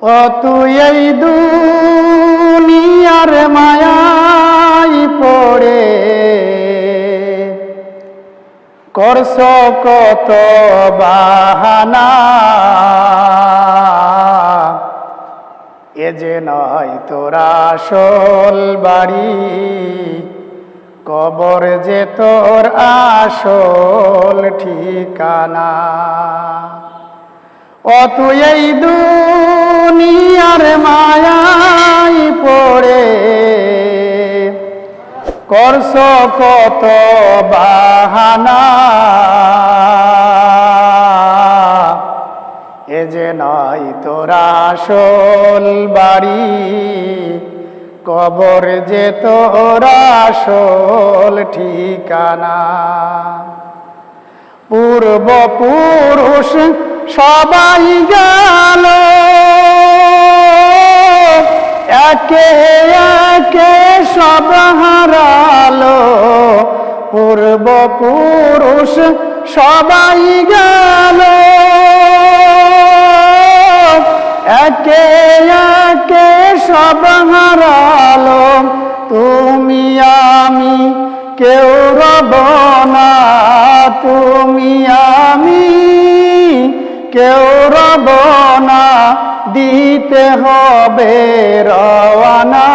ও তুই এই দুনিয়ার মায়ায় পড়ে করছ কত বাহানা, এ যে নয় তোর আসল বাড়ি, কবর যে তোর আসল ঠিকানা। ও তুই এই দুনিয়ার মায়ায় পড়ে করছ কত বাহানা, এ যে নয় তোর আসল বাড়ি, কবর যে তোর আসল ঠিকানা। পূর্বপুরুষ সবাই গেল একে একে সব হারালো, পূর্বপুরুষ সবাই গেল একে একে সব হারালো। তুমি আমি কেউ রব না, তুমি আমি কেউ রব না, দিতে হবে রওয়ানা।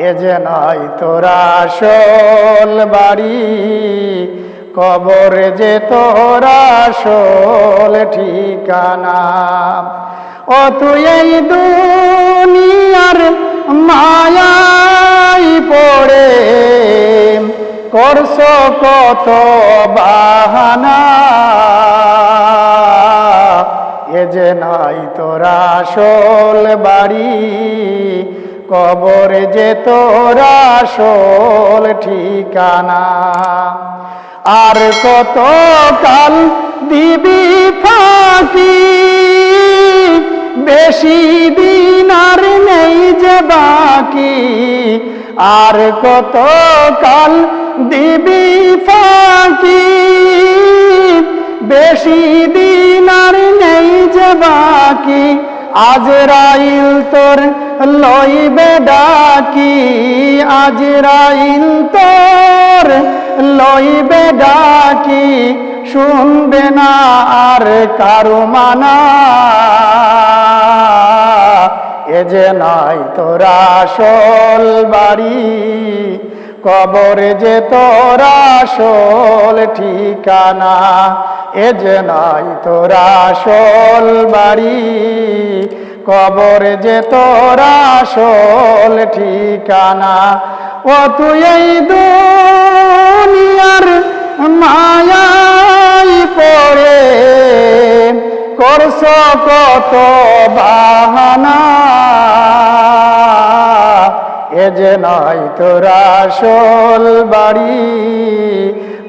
এ যে নয় তোর আসল বাড়ি, কবর যে তোর আসল ঠিকানা। ও তুই এই দুনিয়ার মায়ায় পড়ে করছ কত বাহানা, এ যে নয় তোর আসল বাড়ি, কবর যে তোর আসল ঠিকানা। আর কত কাল দিবি ফাঁকি, বেশি দিন আর নেই যে বাকি। আর কত কাল দিবি ফাঁকি, বেশি দিন আর নেই যে বাকি। আজরাইল তোর লইবে ডাকি, আজরাইল তোর লইবে ডাকি, শুনবে না আর কারো মানা। এ যে নয় তোর আসল বাড়ি, কবর যে তোর আসল ঠিকানা। এ যে নয় তোর আসল বাড়ি, কবর যে তোর আসল ঠিকানা। ও তুই এই দুনিয়ার মায়ায় পড়ে করছ কত বাহানা, এ যে নয় তোর আসল বাড়ি,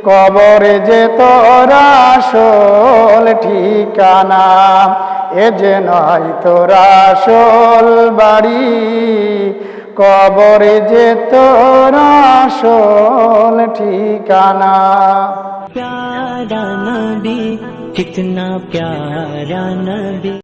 কবর যে তোর আসল ঠিকানা। এ যে নয় তোর আসল বাড়ি, কবর যে তোর আসল ঠিকানা। प्यारा नबी कितना प्यारा नबी।